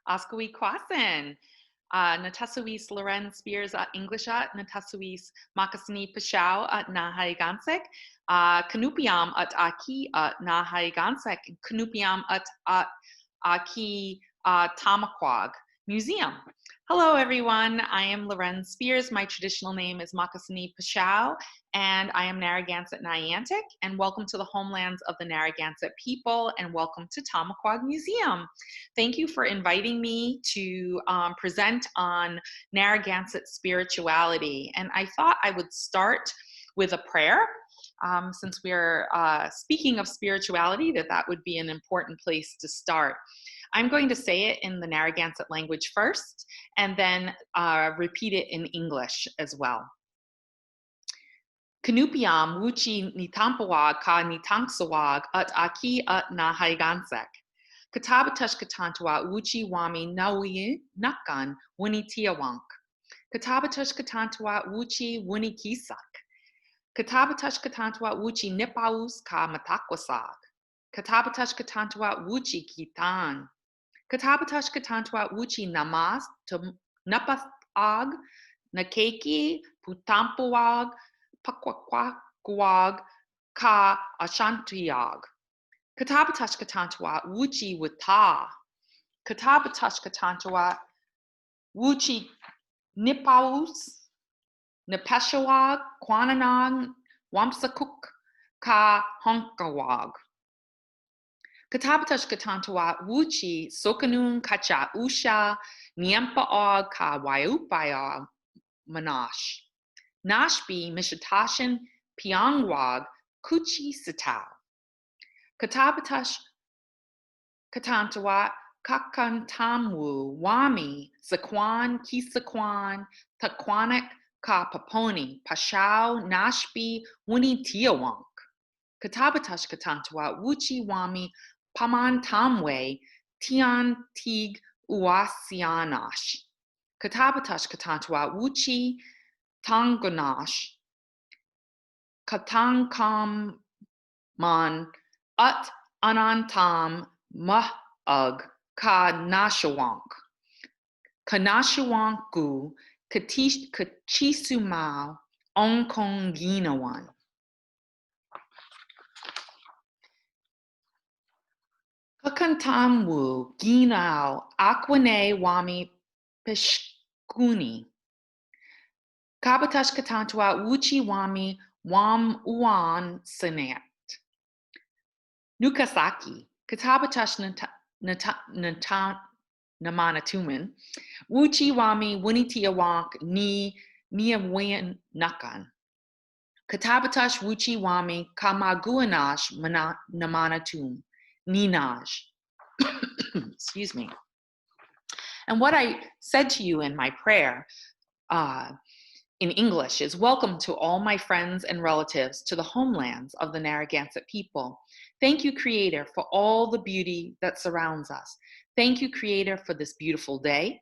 Oskawee Kwasin. Natasuis Lorén Spears at Englishat, Natasuis Makasini Pashao at Narragansett, Kanupiam at Aki at Narragansett, Kanupiam at Aki Tomaquag Museum. Hello, everyone. I am Lorén Spears. My traditional name is Makasini Pashao, and I am Narragansett Niantic, and welcome to the homelands of the Narragansett people, and welcome to Tomaquag Museum. Thank you for inviting me to present on Narragansett spirituality. And I thought I would start with a prayer. Since we're speaking of spirituality, that would be an important place to start. I'm going to say it in the Narragansett language first, and then repeat it in English as well. Kanupiam wuchi nitampawag ka nitanksawag at aki at Narragansett. Katabatash katantua wuchi wami nawi nakan wuni tiawank. Katabatash katantua wuchi wuni kisak. Katabatash katantua wuchi nipaus ka matakwasag. Katabatash katantua wuchi kitan. Katabatash katantua wuchi namas to napasag nakeki putampuag pakwakwag ka ashantiag. Katabatash katantua wuchi wata. Katabatash katantua wuchi nipaus nepeshawag kwananang wamsakuk ka honkawag. Katabatash katantua wuchi sokanun kacha usha niampaog ka waiupaya manash. Nashbi mishatashin piangwag kuchi sitao. Katabatash katantua kakantamwu wami sakwan kisakwan takwanak ka paponi pashao nashbi wuni tiawank. Katabatash katantua wuchi wami paman tamwe tian tig uasianash. Katabatash katantua wuchi tanganash. Katankam man at anantam mahug ka nashawank. Kanashawanku kachisumau onkonginawan. Kakantamwu ginau aquane wami peshkuni. Kabatash katantua wuchi wami wam uan senat. Nukasaki, katabatash namanatuman, wuchi wami wunitiawank ni niawen nakan. Katabatash wuchi wami kamaguanash namanatum, ninaj. Excuse me. And what I said to you in my prayer in English is, welcome to all my friends and relatives to the homelands of the Narragansett people. Thank you, Creator, for all the beauty that surrounds us. Thank you, Creator, for this beautiful day.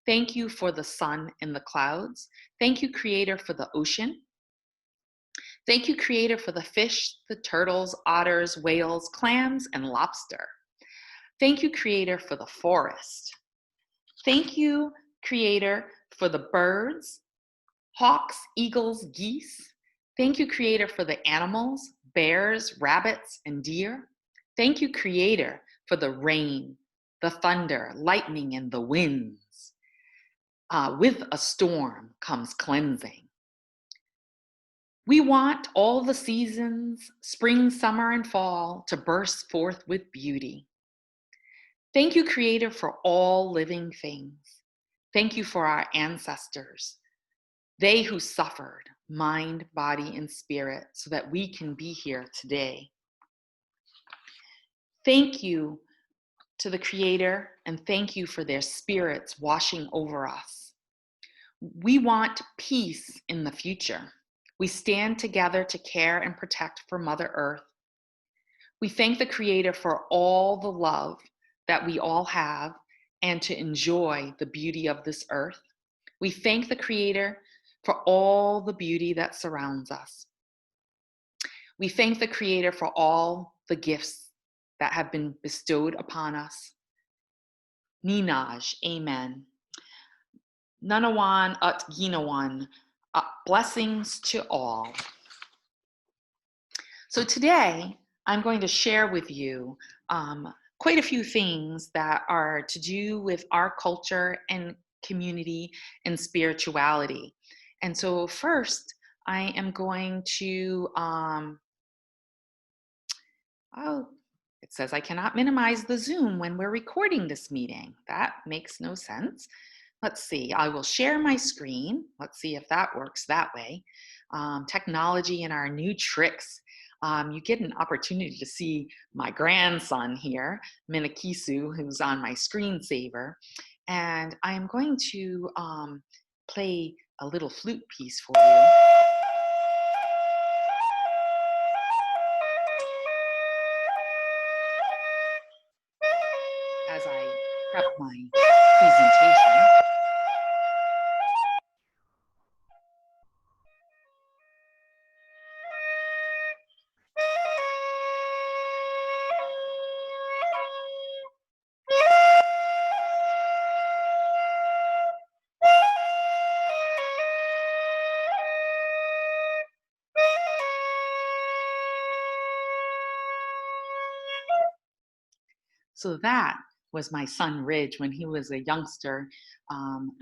Thank you for the sun and the clouds. Thank you, Creator, for the ocean. Thank you, Creator, for the fish, the turtles, otters, whales, clams, and lobster. Thank you, Creator, for the forest. Thank you, Creator, for the birds, hawks, eagles, geese. Thank you, Creator, for the animals, bears, rabbits, and deer. Thank you, Creator, for the rain, the thunder, lightning, and the winds. With a storm comes cleansing. We want all the seasons, spring, summer, and fall, to burst forth with beauty. Thank you, Creator, for all living things. Thank you for our ancestors, they who suffered, mind, body, and spirit, so that we can be here today. Thank you to the Creator, and thank you for their spirits washing over us. We want peace in the future. We stand together to care and protect for Mother Earth. We thank the Creator for all the love that we all have and to enjoy the beauty of this earth. We thank the Creator for all the beauty that surrounds us. We thank the Creator for all the gifts that have been bestowed upon us. Ninaj, amen. Nanawan at Ginawan, blessings to all. So today, I'm going to share with you quite a few things that are to do with our culture and community and spirituality. And so first, I am going to, oh, it says I cannot minimize the Zoom when we're recording this meeting. That makes no sense. Let's see, I will share my screen. Let's see if that works that way. Technology and our new tricks. You get an opportunity to see my grandson here, Minakisu, who's on my screensaver. And I'm going to play a little flute piece for you as I prep my presentation. So that was my son Ridge when he was a youngster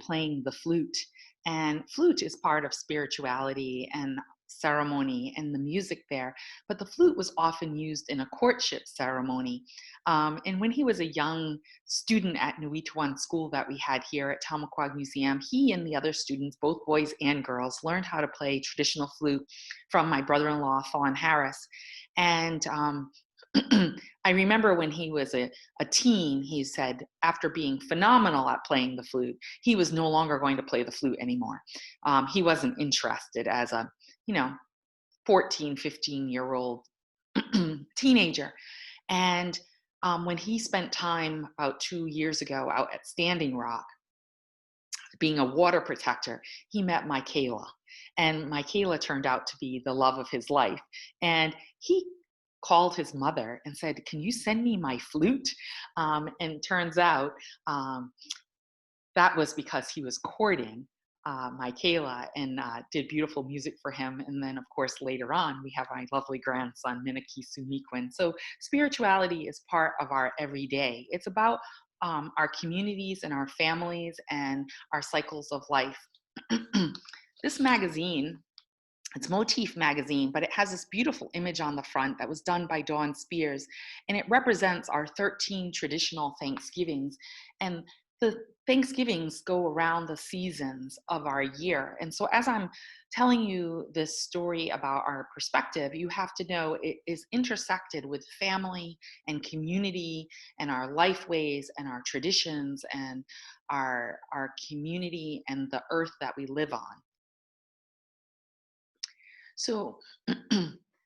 playing the flute. And flute is part of spirituality and ceremony and the music there. But the flute was often used in a courtship ceremony. And when he was a young student at Nuituan School that we had here at Tomaquag Museum, he and the other students, both boys and girls, learned how to play traditional flute from my brother-in-law, Fawn Harris. And I remember when he was a teen, he said, after being phenomenal at playing the flute, he was no longer going to play the flute anymore. He wasn't interested as a, 14, 15-year-old teenager. And when he spent time about 2 years ago out at Standing Rock, being a water protector, he met Michaela. And Michaela turned out to be the love of his life. And he called his mother and said, "Can you send me my flute?" And turns out that was because he was courting Michaela and did beautiful music for him. And then, of course, later on, we have my lovely grandson, Minaki Sumiquin. So spirituality is part of our everyday. It's about our communities and our families and our cycles of life. This magazine, it's Motif magazine, but it has this beautiful image on the front that was done by Dawn Spears, and it represents our 13 traditional Thanksgivings. And the Thanksgivings go around the seasons of our year. And so as I'm telling you this story about our perspective, you have to know it is intersected with family and community and our life ways and our traditions and our community and the earth that we live on. So,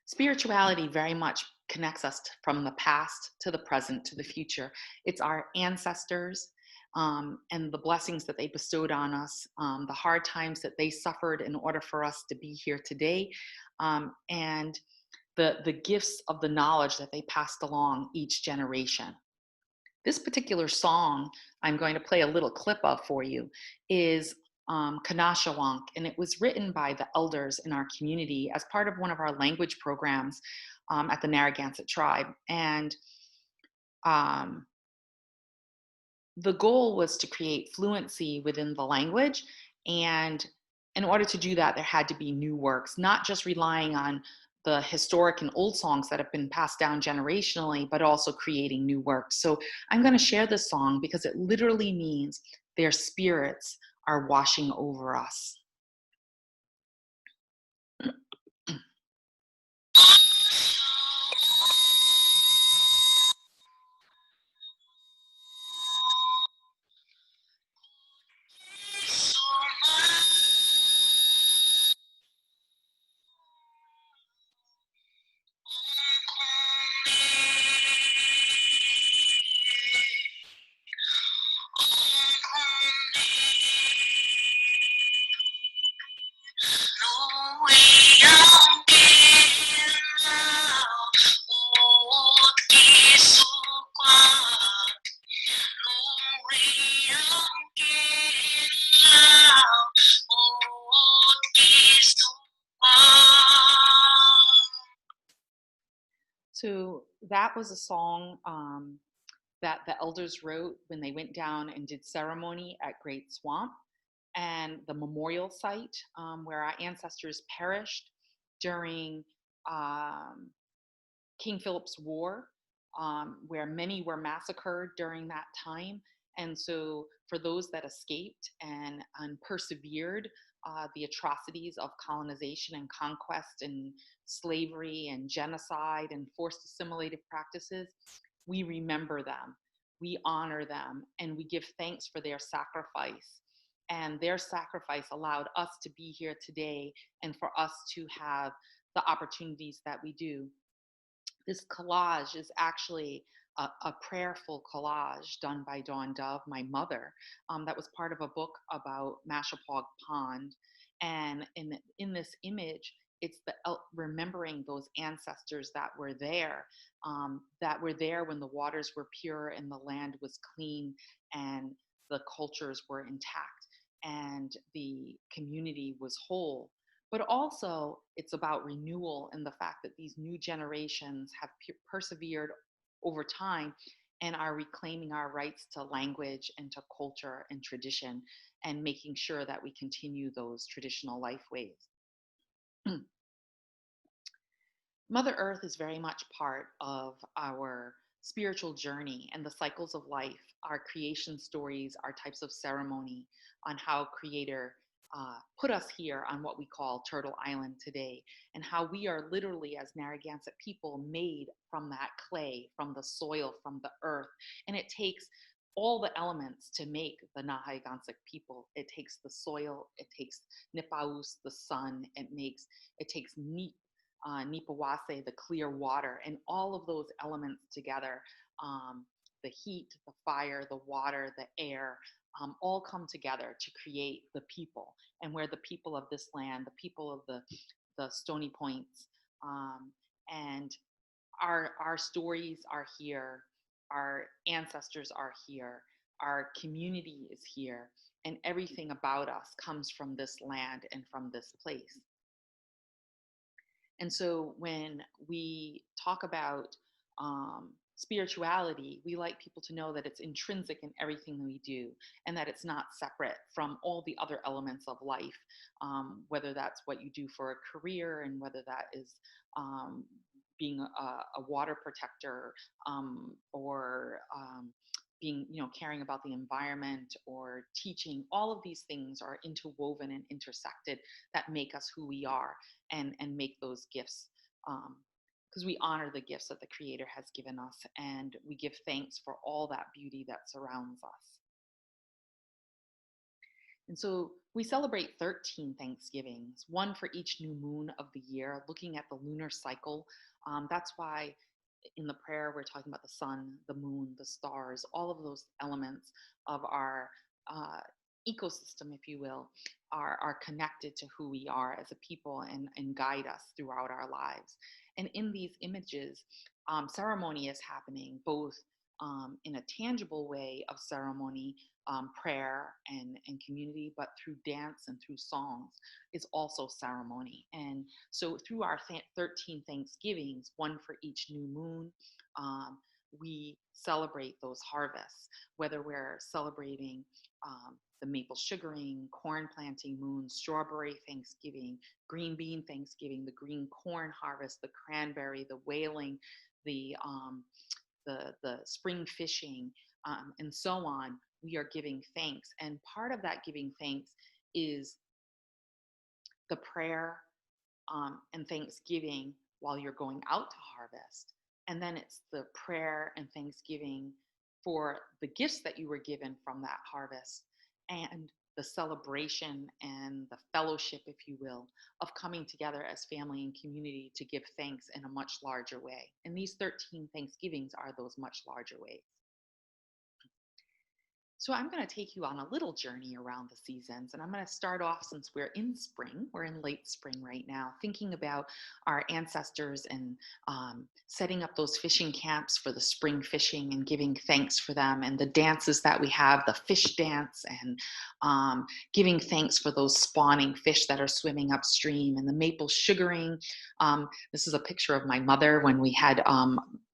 spirituality very much connects us from the past to the present to the future. It's our ancestors and the blessings that they bestowed on us, the hard times that they suffered in order for us to be here today, and the gifts of the knowledge that they passed along each generation. This particular song I'm going to play a little clip of for you is Kanashawonk, and it was written by the elders in our community as part of one of our language programs at the Narragansett tribe. And the goal was to create fluency within the language. And in order to do that, there had to be new works, not just relying on the historic and old songs that have been passed down generationally, but also creating new works. So I'm going to share this song because it literally means their spirits are washing over us. that was a song that the elders wrote when they went down and did ceremony at Great Swamp and the memorial site where our ancestors perished during um, King Philip's War, where many were massacred during that time. And so, for those that escaped and persevered the atrocities of colonization and conquest and slavery and genocide and forced assimilative practices, we remember them, we honor them, and we give thanks for their sacrifice. And their sacrifice allowed us to be here today and for us to have the opportunities that we do. This collage is actually a prayerful collage done by Dawn Dove, my mother, that was part of a book about Mashapaug Pond. And in this image, it's remembering those ancestors that were there when the waters were pure and the land was clean and the cultures were intact and the community was whole. But also, it's about renewal and the fact that these new generations have persevered over time and are reclaiming our rights to language and to culture and tradition and making sure that we continue those traditional life ways. Mother Earth is very much part of our spiritual journey and the cycles of life, our creation stories, our types of ceremony on how Creator put us here on what we call Turtle Island today, and how we are literally, as Narragansett people, made from that clay, from the soil, from the earth. And it takes all the elements to make the Narragansett people. It takes the soil, it takes Nipaus, the sun, it takes Nipawase, the clear water, and all of those elements together, the heat, the fire, the water, the air, all come together to create the people. And we're the people of this land, the people of the Stony Points. And our stories are here, our ancestors are here, our community is here, and everything about us comes from this land and from this place. And so when we talk about spirituality, we like people to know that it's intrinsic in everything we do and that it's not separate from all the other elements of life, whether that's what you do for a career and whether that is being a water protector or being, caring about the environment or teaching. All of these things are interwoven and intersected that make us who we are and make those gifts, because we honor the gifts that the Creator has given us and we give thanks for all that beauty that surrounds us. And so we celebrate 13 Thanksgivings, one for each new moon of the year, looking at the lunar cycle. That's why in the prayer we're talking about the sun, the moon, the stars, all of those elements of our ecosystem, if you will, are connected to who we are as a people and guide us throughout our lives. And in these images, ceremony is happening both in a tangible way of ceremony, prayer and community, but through dance and through songs is also ceremony. And so through our 13 Thanksgivings, one for each new moon, we celebrate those harvests, whether we're celebrating the maple sugaring, corn planting moon, strawberry Thanksgiving, green bean Thanksgiving, the green corn harvest, the cranberry, the whaling, the spring fishing, and so on. We are giving thanks. And part of that giving thanks is the prayer and thanksgiving while you're going out to harvest. And then it's the prayer and thanksgiving for the gifts that you were given from that harvest and the celebration and the fellowship, if you will, of coming together as family and community to give thanks in a much larger way. And these 13 Thanksgivings are those much larger ways. So I'm going to take you on a little journey around the seasons. And I'm going to start off, since we're in spring, we're in late spring right now, thinking about our ancestors and setting up those fishing camps for the spring fishing and giving thanks for them, and the dances that we have, the fish dance, and giving thanks for those spawning fish that are swimming upstream, and the maple sugaring. This is a picture of my mother when we had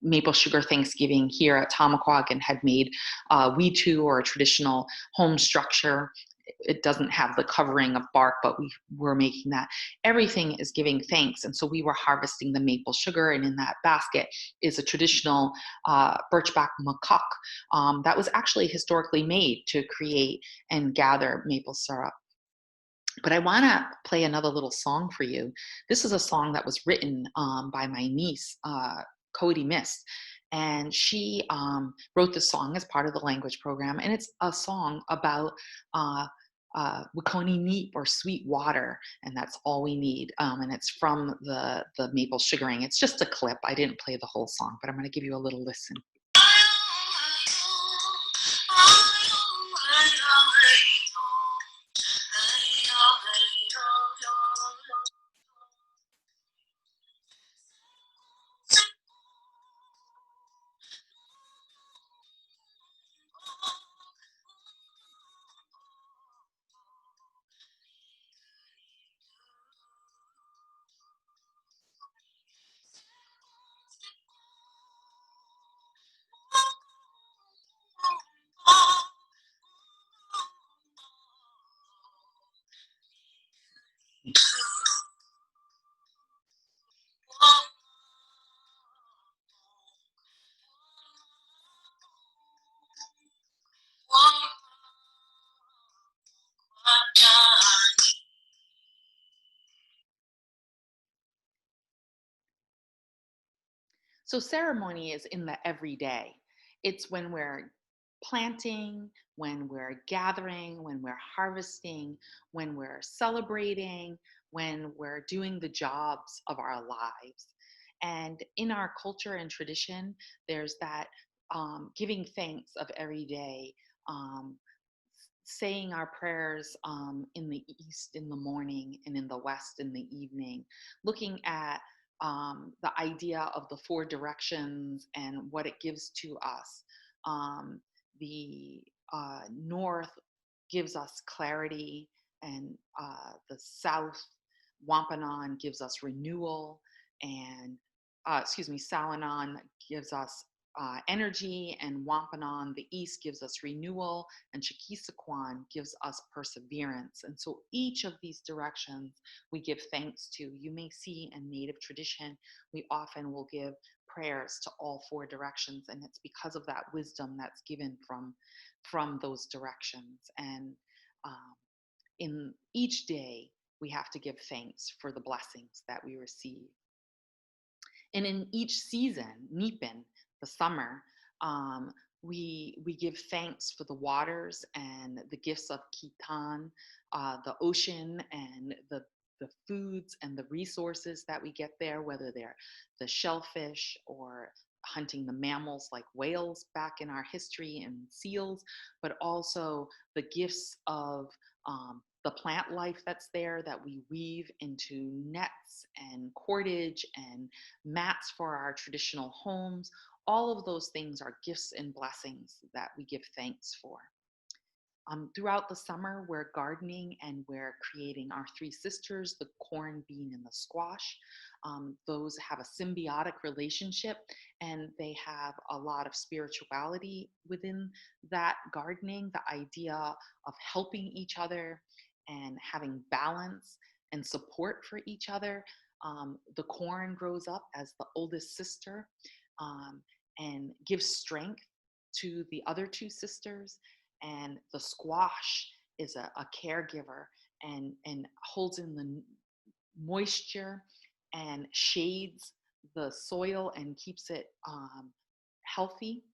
maple sugar Thanksgiving here at Tomaquag and had made weetu, or a traditional home structure. It doesn't have the covering of bark, but we were making that. Everything is giving thanks. And so we were harvesting the maple sugar, and in that basket is a traditional birchbark macaque that was actually historically made to create and gather maple syrup. But I want to play another little song for you. This is a song that was written by my niece, Cody Mist. And she wrote this song as part of the language program. And it's a song about Wiconi Neep, or sweet water. And that's all we need. And it's from the maple sugaring. It's just a clip. I didn't play the whole song, but I'm going to give you a little listen. So ceremony is in the everyday. It's when we're planting, when we're gathering, when we're harvesting, when we're celebrating, when we're doing the jobs of our lives. And in our culture and tradition, there's that giving thanks of every day, um, saying our prayers in the east in the morning and in the west in the evening, looking at the idea of the four directions and what it gives to us. The north gives us clarity, and the south, Wampanoag, gives us renewal, and Salinan gives us energy, and Wampanoag, the east, gives us renewal, and Chiquisaquan gives us perseverance. And so each of these directions we give thanks to. You may see in Native tradition, we often will give prayers to all four directions, and it's because of that wisdom that's given from those directions. And in each day, we have to give thanks for the blessings that we receive. And in each season, Nipin, the summer, we give thanks for the waters and the gifts of Kitan, the ocean, and the foods and the resources that we get there, whether they're the shellfish or hunting the mammals like whales back in our history, and seals, but also the gifts of the plant life that's there that we weave into nets and cordage and mats for our traditional homes. All of those things are gifts and blessings that we give thanks for. Throughout the summer, we're gardening and we're creating our three sisters, the corn, bean, and the squash. Those have a symbiotic relationship, and they have a lot of spirituality within that gardening, the idea of helping each other and having balance and support for each other. The corn grows up as the oldest sister um, and gives strength to the other two sisters, and the squash is a caregiver and holds in the moisture and shades the soil and keeps it healthy.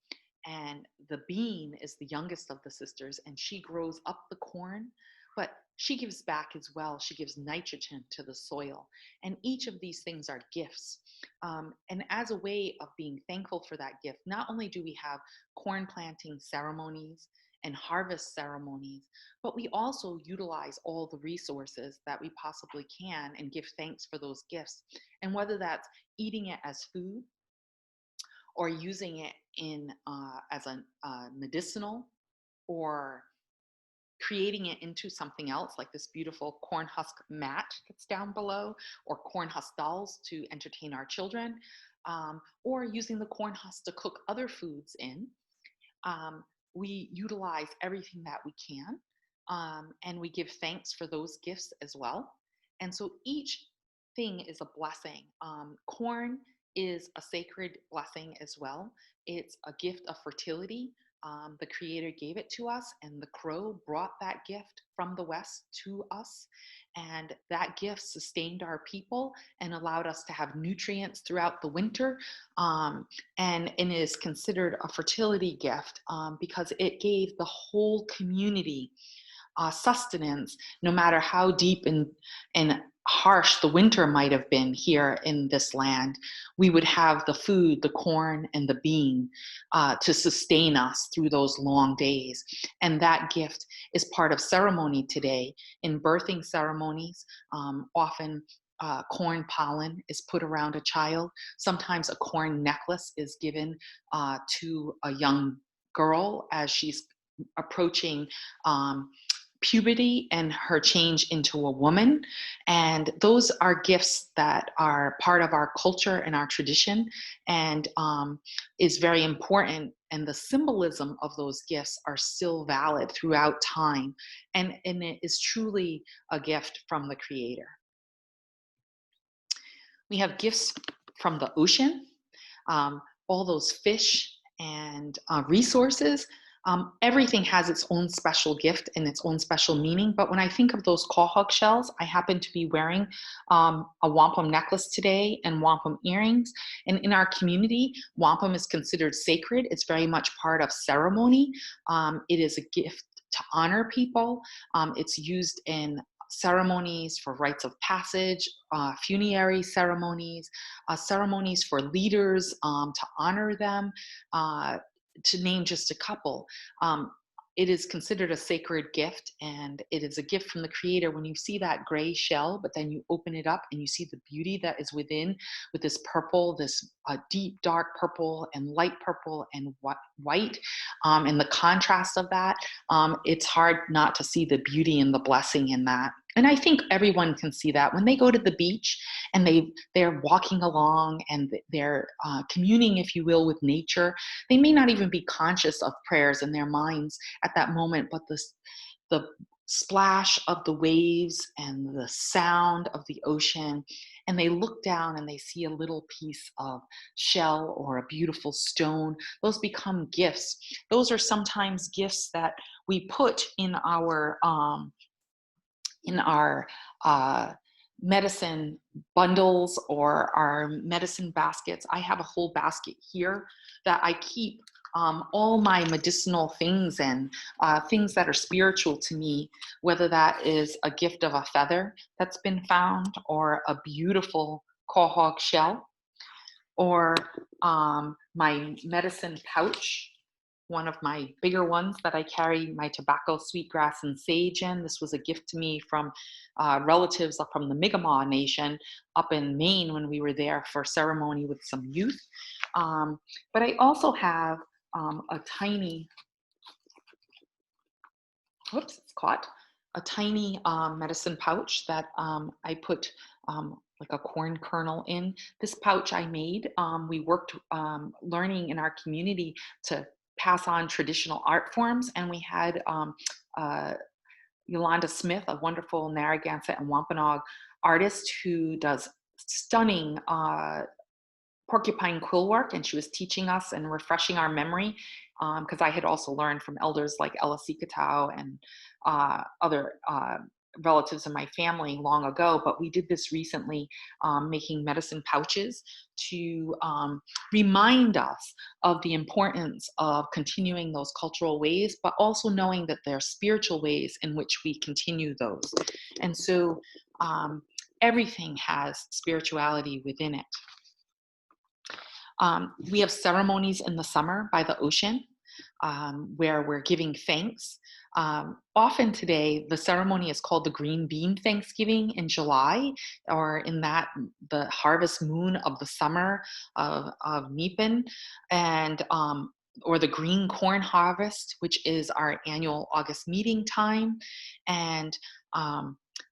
And the bean is the youngest of the sisters, and she grows up the corn, but she gives back as well. She gives nitrogen to the soil. And each of these things are gifts. And as a way of being thankful for that gift, not only do we have corn planting ceremonies and harvest ceremonies, but we also utilize all the resources that we possibly can and give thanks for those gifts. And whether that's eating it as food or using it in as a medicinal, or creating it into something else, like this beautiful corn husk mat that's down below, or corn husk dolls to entertain our children. or using the corn husk to cook other foods in. We utilize everything that we can, and we give thanks for those gifts as well. And so each thing is a blessing. Corn is a sacred blessing as well. It's a gift of fertility. The Creator gave it to us, and the crow brought that gift from the West to us. And that gift sustained our people and allowed us to have nutrients throughout the winter. And it is considered a fertility gift because it gave the whole community sustenance, no matter how deep and harsh the winter might have been here in this land. We would have the food, the corn, and the bean to sustain us through those long days. And that gift is part of ceremony today. In birthing ceremonies, often corn pollen is put around a child. Sometimes a corn necklace is given to a young girl as she's approaching puberty and her change into a woman. And those are gifts that are part of our culture and our tradition, and is very important. And the symbolism of those gifts are still valid throughout time. And it is truly a gift from the Creator. We have gifts from the ocean, all those fish and resources. Everything has its own special gift and its own special meaning. But when I think of those quahog shells, I happen to be wearing a wampum necklace today and wampum earrings. And in our community, wampum is considered sacred. It's very much part of ceremony. It is a gift to honor people. It's used in ceremonies for rites of passage, funerary ceremonies, ceremonies for leaders to honor them, to name just a couple. It is considered a sacred gift, and it is a gift from the Creator. When you see that gray shell, but then you open it up and you see the beauty that is within, with this purple, this deep dark purple and light purple and white, and the contrast of that, it's hard not to see the beauty and the blessing in that. And I think everyone can see that when they go to the beach and they're walking along and they're communing, if you will, with nature. They may not even be conscious of prayers in their minds at that moment, but the splash of the waves and the sound of the ocean, and they look down and they see a little piece of shell or a beautiful stone. Those become gifts. Those are sometimes gifts that we put in our medicine bundles or our medicine baskets. I have a whole basket here that I keep all my medicinal things in, things that are spiritual to me, whether that is a gift of a feather that's been found, or a beautiful quahog shell, or my medicine pouch, one of my bigger ones that I carry my tobacco, sweetgrass, and sage in. This was a gift to me from relatives from the Mi'kmaq Nation up in Maine when we were there for ceremony with some youth. But I also have a tiny, whoops, it's caught, a tiny medicine pouch that I put like a corn kernel in. This pouch I made, we worked learning in our community to pass on traditional art forms, and we had Yolanda Smith, a wonderful Narragansett and Wampanoag artist who does stunning porcupine quill work, and she was teaching us and refreshing our memory, because I had also learned from elders like Ella Sikatow and other relatives in my family long ago. But we did this recently, making medicine pouches to remind us of the importance of continuing those cultural ways, but also knowing that there are spiritual ways in which we continue those. And so everything has spirituality within it. We have ceremonies in the summer by the ocean, where we're giving thanks. Often today, the ceremony is called the Green Bean Thanksgiving in July, or in that the harvest moon of the summer of Nipan, and or the green corn harvest, which is our annual August meeting time. And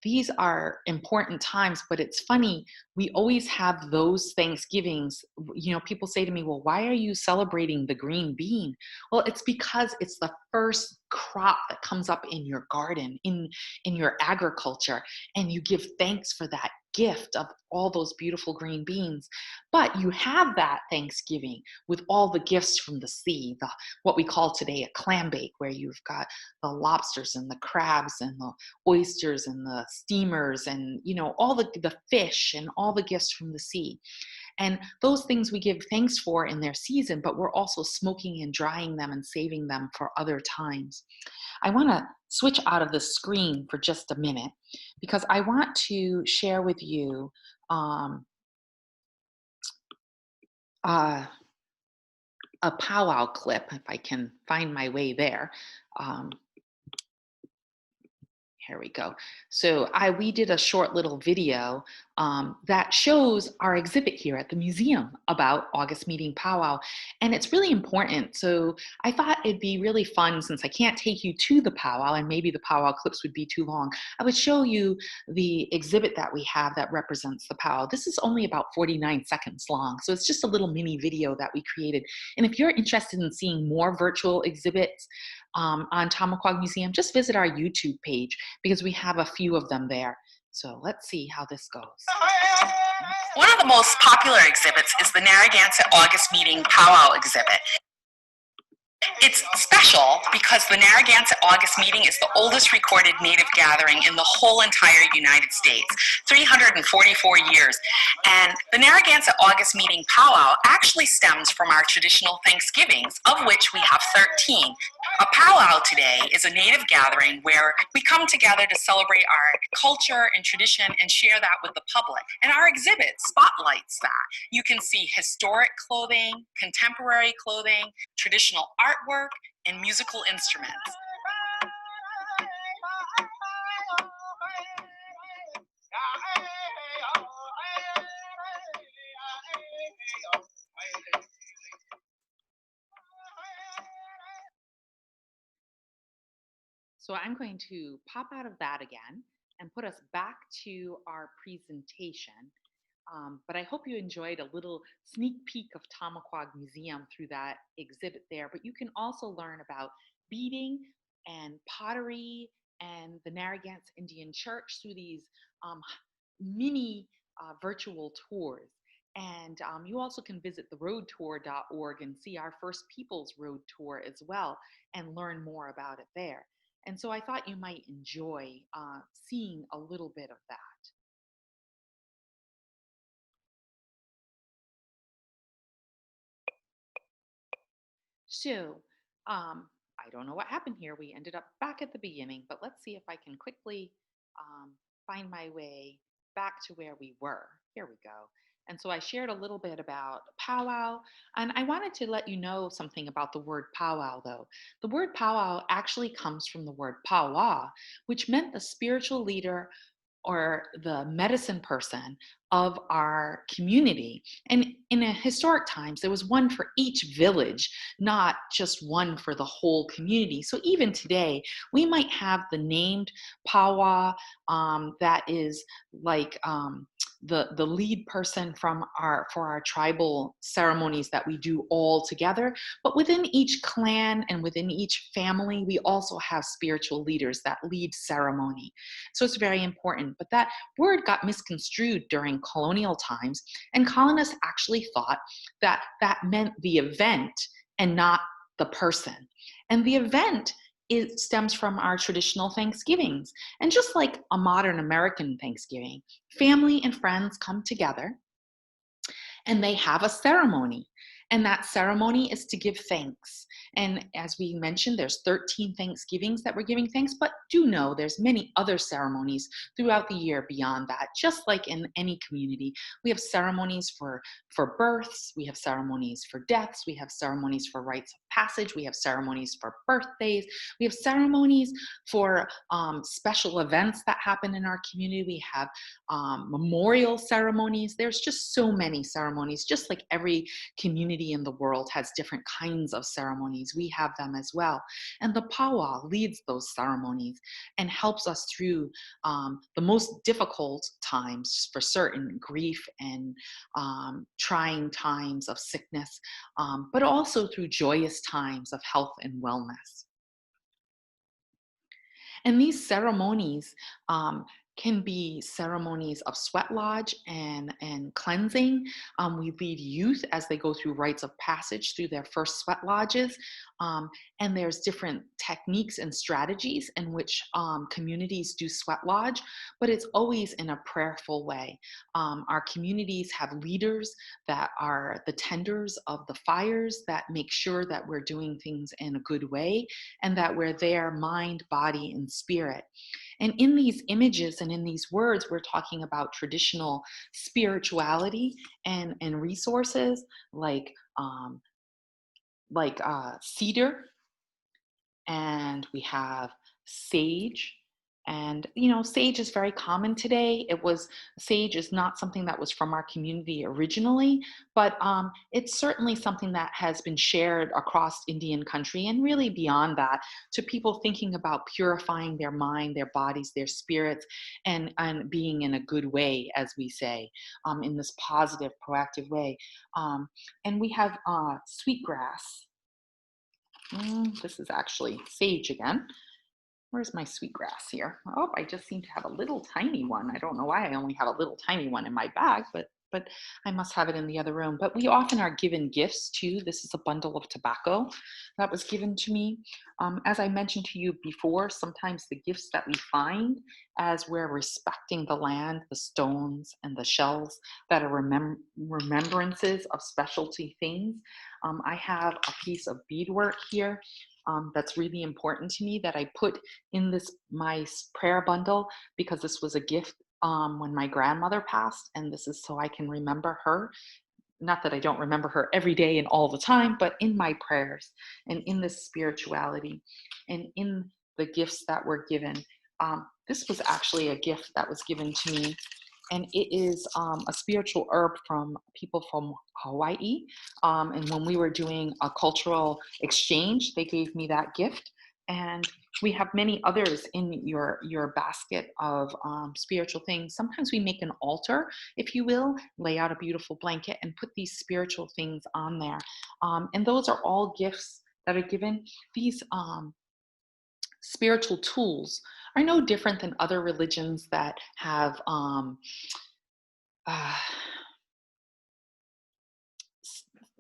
these are important times, but it's funny, we always have those Thanksgivings. You know, people say to me, well, why are you celebrating the green bean? Well, it's because it's the first crop that comes up in your garden, in your agriculture, and you give thanks for that gift of all those beautiful green beans. But you have that Thanksgiving with all the gifts from the sea, the what we call today a clam bake, where you've got the lobsters and the crabs and the oysters and the steamers and, you know, all the fish and all the gifts from the sea. And those things we give thanks for in their season, but we're also smoking and drying them and saving them for other times. I want to switch out of the screen for just a minute because I want to share with you um, uh, a powwow clip, if I can find my way there. Um, Here we go. So we did a short little video that shows our exhibit here at the museum about August Meeting Powwow, and it's really important. So I thought it'd be really fun, since I can't take you to the powwow and maybe the powwow clips would be too long, I would show you the exhibit that we have that represents the powwow. This is only about 49 seconds long, so it's just a little mini video that we created. And if you're interested in seeing more virtual exhibits on Tomaquag Museum, just visit our YouTube page because we have a few of them there. So let's see how this goes. One of the most popular exhibits is the Narragansett August Meeting Powwow exhibit. It's special because the Narragansett August Meeting is the oldest recorded Native gathering in the whole entire United States, 344 years. And the Narragansett August Meeting Powwow actually stems from our traditional Thanksgivings, of which we have 13. A powwow today is a Native gathering where we come together to celebrate our culture and tradition and share that with the public. And our exhibit spotlights that. You can see historic clothing, contemporary clothing, traditional artwork, and musical instruments. So I'm going to pop out of that again and put us back to our presentation. But I hope you enjoyed a little sneak peek of Tomaquag Museum through that exhibit there. But you can also learn about beading and pottery and the Narragansett Indian Church through these mini virtual tours. And you also can visit theroadtour.org and see our First Peoples Road Tour as well and learn more about it there. And so I thought you might enjoy seeing a little bit of that. So I don't know what happened here. We ended up back at the beginning, but let's see if I can quickly find my way back to where we were. Here we go. And so I shared a little bit about powwow, and I wanted to let you know something about the word powwow, though. The word powwow actually comes from the word powwow, which meant the spiritual leader or the medicine person of our community. And in a historic times, there was one for each village, not just one for the whole community. So even today, we might have the named powwow that is like the lead person for our tribal ceremonies that we do all together. But within each clan and within each family, we also have spiritual leaders that lead ceremony. So it's very important. But that word got misconstrued during colonial times, and colonists actually thought that that meant the event and not the person. And the event stems from our traditional Thanksgivings. And just like a modern American Thanksgiving, family and friends come together and they have a ceremony. And that ceremony is to give thanks. And as we mentioned, there's 13 Thanksgivings that we're giving thanks, but do know there's many other ceremonies throughout the year beyond that. Just like in any community, we have ceremonies for births, we have ceremonies for deaths, we have ceremonies for rites of passage, we have ceremonies for birthdays, we have ceremonies for special events that happen in our community. We have memorial ceremonies. There's just so many ceremonies, just like every community in the world has different kinds of ceremonies. We have them as well. And the powwow leads those ceremonies. and helps us through the most difficult times, for certain, grief and trying times of sickness, but also through joyous times of health and wellness. And these ceremonies can be ceremonies of sweat lodge and cleansing. We lead youth as they go through rites of passage through their first sweat lodges. And there's different techniques and strategies in which communities do sweat lodge, but it's always in a prayerful way. Our communities have leaders that are the tenders of the fires that make sure that we're doing things in a good way and that we're there mind, body, and spirit. And in these images and in these words, we're talking about traditional spirituality and resources like cedar, and we have sage. And sage is very common today. Sage is not something that was from our community originally, but it's certainly something that has been shared across Indian country and really beyond that, to people thinking about purifying their mind, their bodies, their spirits, and being in a good way, as we say, in this positive, proactive way. And we have sweetgrass. This is actually sage again. Where's my sweetgrass here? Oh, I just seem to have a little tiny one. I don't know why I only have a little tiny one in my bag, but I must have it in the other room. But we often are given gifts too. This is a bundle of tobacco that was given to me. As I mentioned to you before, sometimes the gifts that we find as we're respecting the land, the stones and the shells that are remembrances of specialty things. I have a piece of beadwork here that's really important to me that I put in my prayer bundle, because this was a gift when my grandmother passed, and this is so I can remember her. Not that I don't remember her every day and all the time, but in my prayers and in this spirituality and in the gifts that were given. This was actually a gift that was given to me, and it is a spiritual herb from people from Hawaii. And when we were doing a cultural exchange, they gave me that gift. And we have many others in your basket of spiritual things. Sometimes we make an altar, if you will, lay out a beautiful blanket and put these spiritual things on there. And those are all gifts that are given. These spiritual tools are no different than other religions that have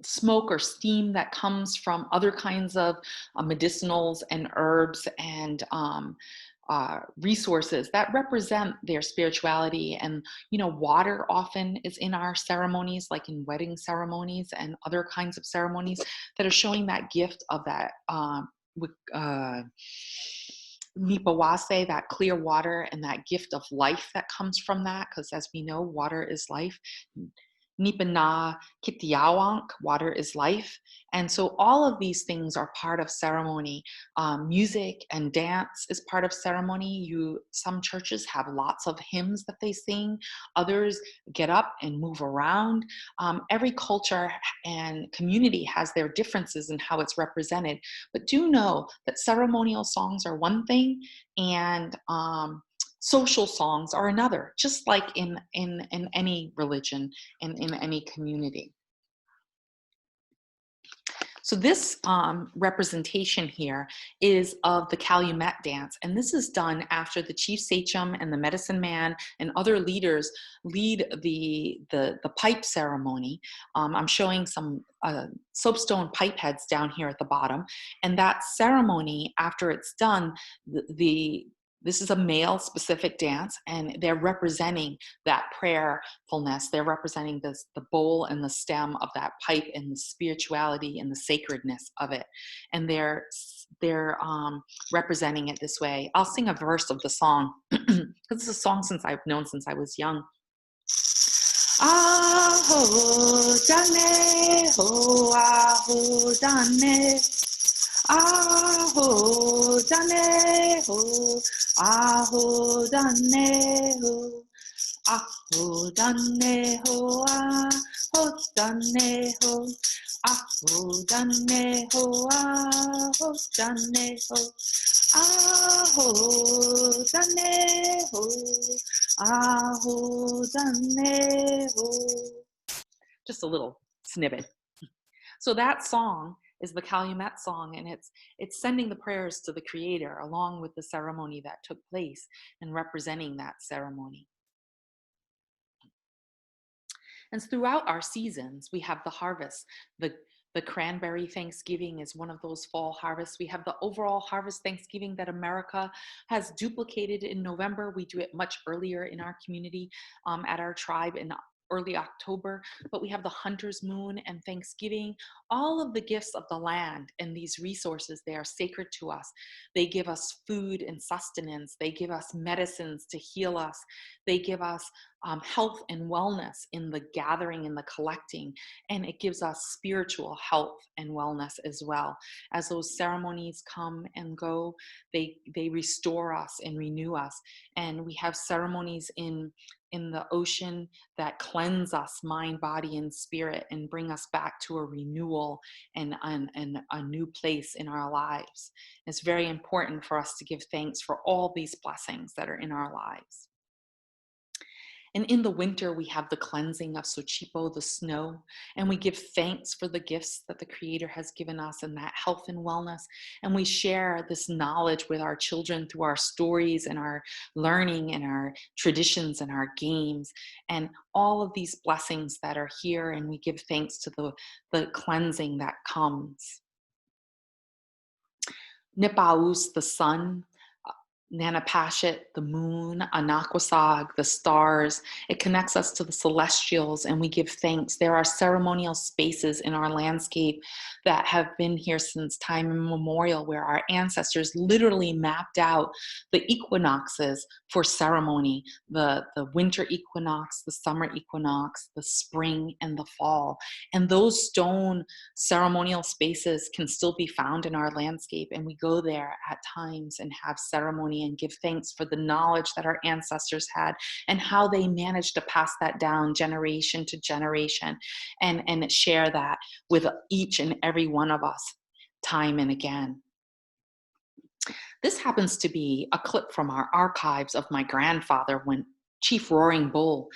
smoke or steam that comes from other kinds of medicinals and herbs and resources that represent their spirituality. And water often is in our ceremonies, like in wedding ceremonies and other kinds of ceremonies that are showing that gift of that Nipawase, that clear water, and that gift of life that comes from that, because as we know, water is life. Nipana Kitiawank, water is life. And so all of these things are part of ceremony. Music and dance is part of ceremony. Some churches have lots of hymns that they sing. Others get up and move around. Every culture and community has their differences in how it's represented. But do know that ceremonial songs are one thing, and social songs are another, just like in any religion and in any community. So this representation here is of the Calumet dance, and this is done after the chief sachem and the medicine man and other leaders lead the pipe ceremony. I'm showing some soapstone pipe heads down here at the bottom, and that ceremony, after it's done, this is a male-specific dance, and they're representing that prayerfulness. They're representing the bowl and the stem of that pipe and the spirituality and the sacredness of it. And they're representing it this way. I'll sing a verse of the song, because it's a song I've known since I was young. Aho dane ho, aho dane. Aho dane ho, aho dane ho, aho dane ho, aho dane ho, aho dane ho, aho dane ho, Aho dane ho, aho dane ho. Just a little snippet. So that song is the Calumet song, and it's sending the prayers to the Creator along with the ceremony that took place and representing that ceremony. And throughout our seasons, we have the harvest. The cranberry Thanksgiving is one of those fall harvests. We have the overall harvest Thanksgiving that America has duplicated in November. We do it much earlier in our community, at our tribe in early October, but we have the hunter's moon and Thanksgiving, all of the gifts of the land and these resources, they are sacred to us. They give us food and sustenance. They give us medicines to heal us. They give us health and wellness in the gathering and the collecting, and it gives us spiritual health and wellness as well. As those ceremonies come and go, they restore us and renew us. And we have ceremonies in the ocean that cleanse us mind, body, and spirit and bring us back to a renewal and a new place in our lives. It's very important for us to give thanks for all these blessings that are in our lives. And in the winter, we have the cleansing of Xochippo, the snow, and we give thanks for the gifts that the Creator has given us and that health and wellness. And we share this knowledge with our children through our stories and our learning and our traditions and our games and all of these blessings that are here. And we give thanks to the cleansing that comes. Nipaus, the sun, Nanapashet, the moon, Anakwasag, the stars. It connects us to the celestials, and we give thanks. There are ceremonial spaces in our landscape that have been here since time immemorial, where our ancestors literally mapped out the equinoxes for ceremony, the winter equinox, the summer equinox, the spring, and the fall. And those stone ceremonial spaces can still be found in our landscape, and we go there at times and have ceremony and give thanks for the knowledge that our ancestors had and how they managed to pass that down generation to generation and share that with each and every one of us time and again. This happens to be a clip from our archives of my grandfather when Chief Roaring Bull.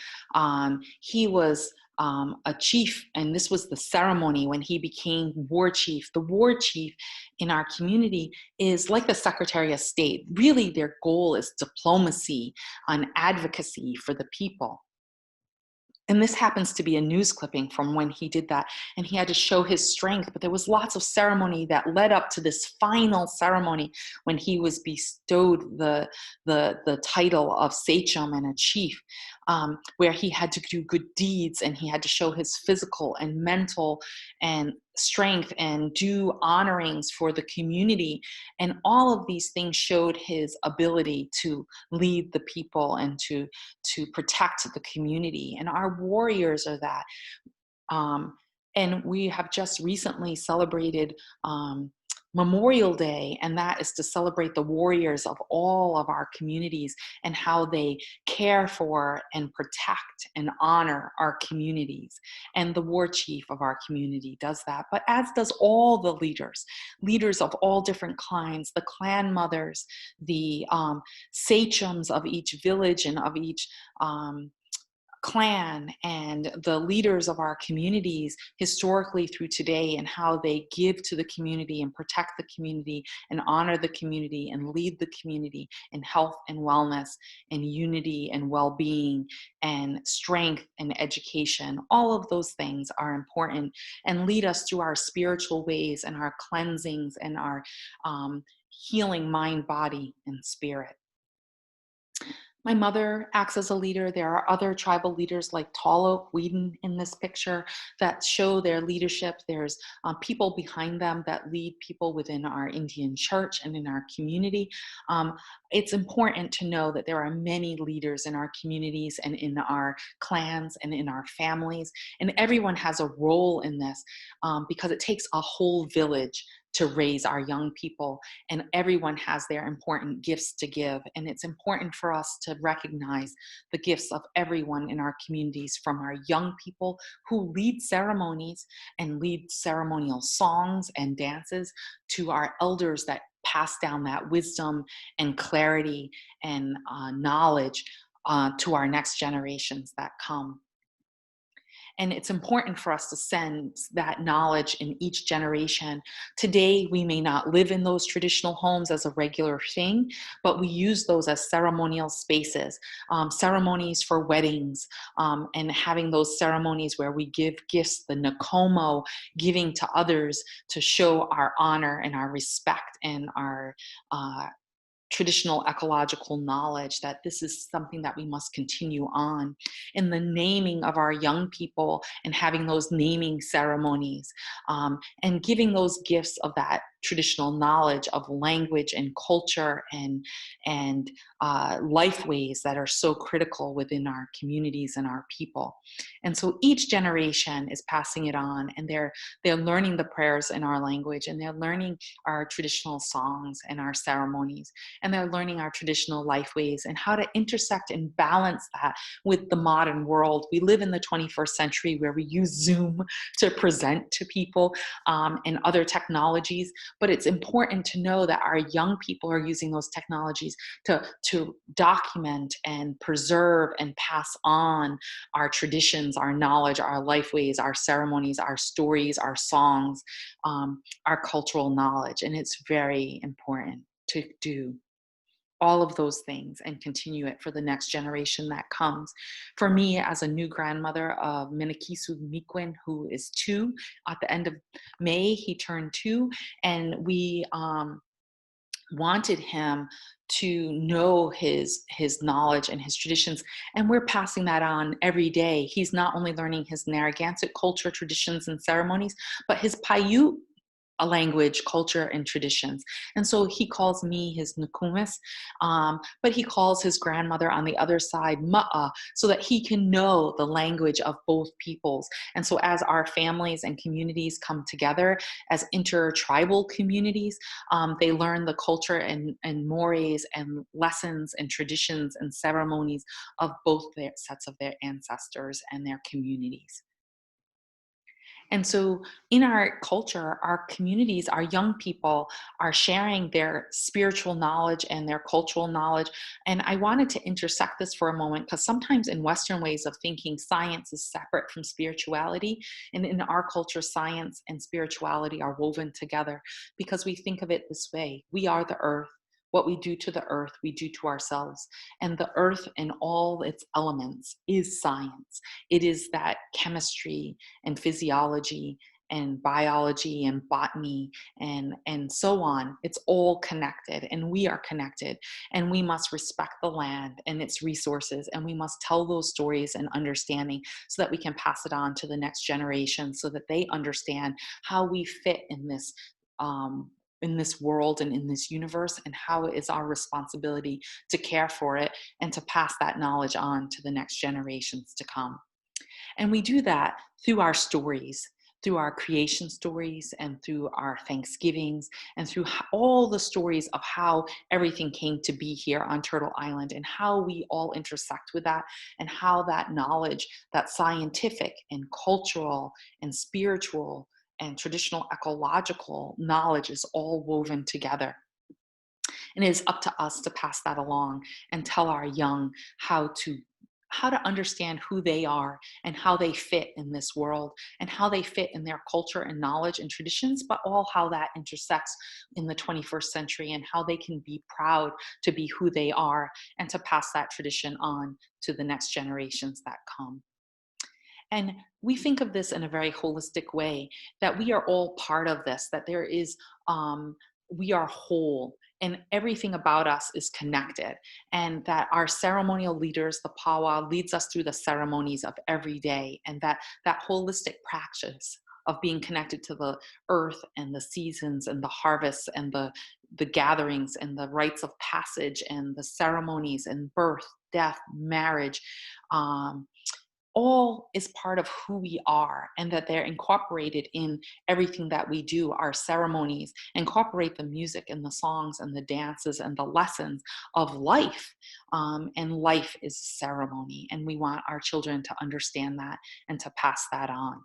He was a chief, and this was the ceremony when he became war chief. The war chief in our community is like the Secretary of State. Really, their goal is diplomacy and advocacy for the people. And this happens to be a news clipping from when he did that, and he had to show his strength, but there was lots of ceremony that led up to this final ceremony when he was bestowed the title of sachem and a chief, where he had to do good deeds and he had to show his physical and mental and strength and do honorings for the community. And all of these things showed his ability to lead the people and to protect the community. And our warriors are that. And we have just recently celebrated Memorial Day, and that is to celebrate the warriors of all of our communities and how they care for and protect and honor our communities. And the war chief of our community does that, but as does all the leaders of all different kinds, the clan mothers, the sachems of each village and of each clan, and the leaders of our communities historically through today, and how they give to the community and protect the community and honor the community and lead the community in health and wellness and unity and well-being and strength and education. All of those things are important and lead us through our spiritual ways and our cleansings and our healing mind, body, and spirit. My mother acts as a leader. There are other tribal leaders like Tall Oak Whedon in this picture that show their leadership. There's people behind them that lead people within our Indian church and in our community. It's important to know that there are many leaders in our communities and in our clans and in our families, and everyone has a role in this because it takes a whole village to raise our young people, and everyone has their important gifts to give. And it's important for us to recognize the gifts of everyone in our communities, from our young people who lead ceremonies and lead ceremonial songs and dances, to our elders that pass down that wisdom and clarity and knowledge to our next generations that come. And it's important for us to send that knowledge in each generation. Today, we may not live in those traditional homes as a regular thing, but we use those as ceremonial spaces, ceremonies for weddings, and having those ceremonies where we give gifts, the Nakomo, giving to others to show our honor and our respect and our traditional ecological knowledge that this is something that we must continue on. In the naming of our young people and having those naming ceremonies, and giving those gifts of that traditional knowledge of language and culture and life ways that are so critical within our communities and our people. And so each generation is passing it on, and they're learning the prayers in our language, and they're learning our traditional songs and our ceremonies, and they're learning our traditional life ways and how to intersect and balance that with the modern world. We live in the 21st century where we use Zoom to present to people, and other technologies, but it's important to know that our young people are using those technologies to document and preserve and pass on our traditions, our knowledge, our life ways, our ceremonies, our stories, our songs, our cultural knowledge. And it's very important to do all of those things and continue it for the next generation that comes. For me, as a new grandmother of Minikisu Miquin, who is 2, at the end of May, he turned 2, and we wanted him to know his knowledge and his traditions, and we're passing that on every day. He's not only learning his Narragansett culture, traditions, and ceremonies, but his Paiute a language, culture, and traditions. And so he calls me his Nukumis, but he calls his grandmother on the other side Ma'a, so that he can know the language of both peoples. And so as our families and communities come together as intertribal communities, they learn the culture and mores and lessons and traditions and ceremonies of both their sets of their ancestors and their communities. And so in our culture, our communities, our young people are sharing their spiritual knowledge and their cultural knowledge. And I wanted to intersect this for a moment because sometimes in Western ways of thinking, science is separate from spirituality. And in our culture, science and spirituality are woven together because we think of it this way. We are the earth. What we do to the earth, we do to ourselves. And the earth and all its elements is science. It is that chemistry and physiology and biology and botany and so on. It's all connected, and we are connected, and we must respect the land and its resources, and we must tell those stories and understanding so that we can pass it on to the next generation so that they understand how we fit in this world and in this universe, and how it is our responsibility to care for it and to pass that knowledge on to the next generations to come. And we do that through our stories, through our creation stories, and through our Thanksgivings, and through all the stories of how everything came to be here on Turtle Island, and how we all intersect with that, and how that knowledge, that scientific and cultural and spiritual and traditional ecological knowledge is all woven together. And it is up to us to pass that along and tell our young how to understand who they are and how they fit in this world and how they fit in their culture and knowledge and traditions, but all how that intersects in the 21st century and how they can be proud to be who they are and to pass that tradition on to the next generations that come. And we think of this in a very holistic way, that we are all part of this, that there is, we are whole, and everything about us is connected, and that our ceremonial leaders, the Pawa, leads us through the ceremonies of every day, and that holistic practice of being connected to the earth and the seasons and the harvests and the gatherings and the rites of passage and the ceremonies and birth, death, marriage, all is part of who we are, and that they're incorporated in everything that we do. Our ceremonies incorporate the music and the songs and the dances and the lessons of life. And life is a ceremony, and we want our children to understand that and to pass that on.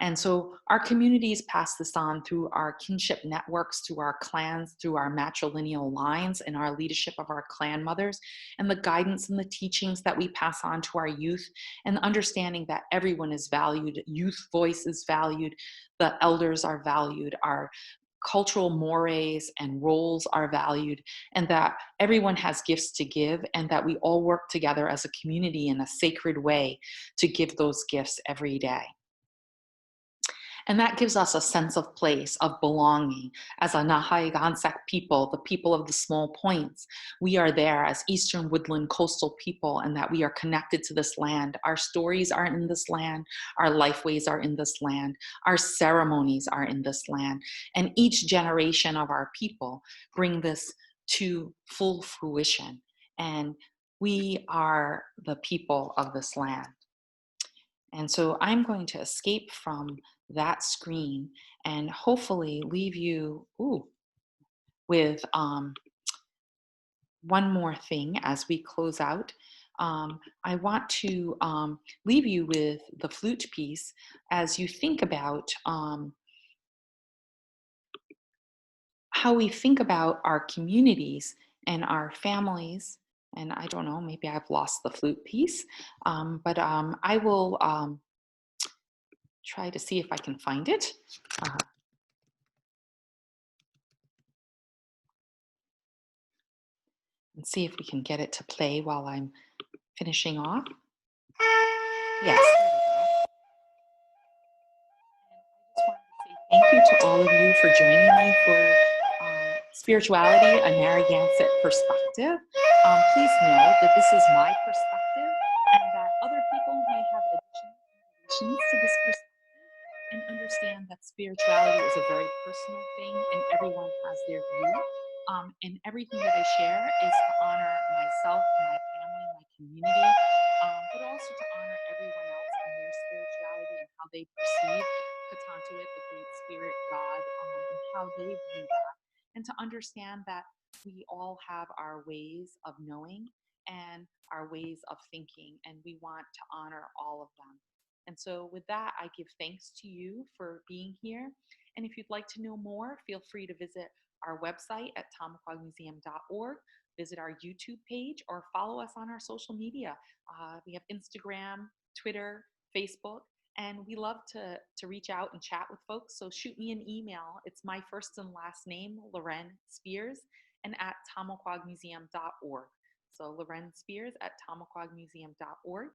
And so our communities pass this on through our kinship networks, through our clans, through our matrilineal lines, and our leadership of our clan mothers, and the guidance and the teachings that we pass on to our youth, and the understanding that everyone is valued, youth voice is valued, the elders are valued, our cultural mores and roles are valued, and that everyone has gifts to give, and that we all work together as a community in a sacred way to give those gifts every day. And that gives us a sense of place, of belonging. As a Narragansett people, the people of the small points, we are there as Eastern Woodland coastal people, and that we are connected to this land. Our stories are in this land. Our lifeways are in this land. Our ceremonies are in this land. And each generation of our people bring this to full fruition. And we are the people of this land. And so I'm going to escape from that screen and hopefully leave you with one more thing as we close out. I want to leave you with the flute piece as you think about how we think about our communities and our families. And I don't know, maybe I've lost the flute piece, but I will try to see if I can find it. And see if we can get it to play while I'm finishing off. Yes. And I just wanted to say thank you to all of you for joining me for Spirituality, a Narragansett Perspective. Please know that this is my perspective and that other people may have additions to this perspective, and understand that spirituality is a very personal thing and everyone has their view. And everything that I share is to honor myself, my family, my community, but also to honor everyone else and their spirituality and how they perceive Katantuit, the Great Spirit, God, and how they view that. And to understand that we all have our ways of knowing and our ways of thinking, and we want to honor all of them. And so with that, I give thanks to you for being here. And if you'd like to know more, feel free to visit our website at tomaquagmuseum.org, visit our YouTube page, or follow us on our social media. We have Instagram, Twitter, Facebook, and we love to reach out and chat with folks. So shoot me an email. It's my first and last name, Lorén Spears, and at tomaquagmuseum.org. So Lorén Spears at tomaquagmuseum.org.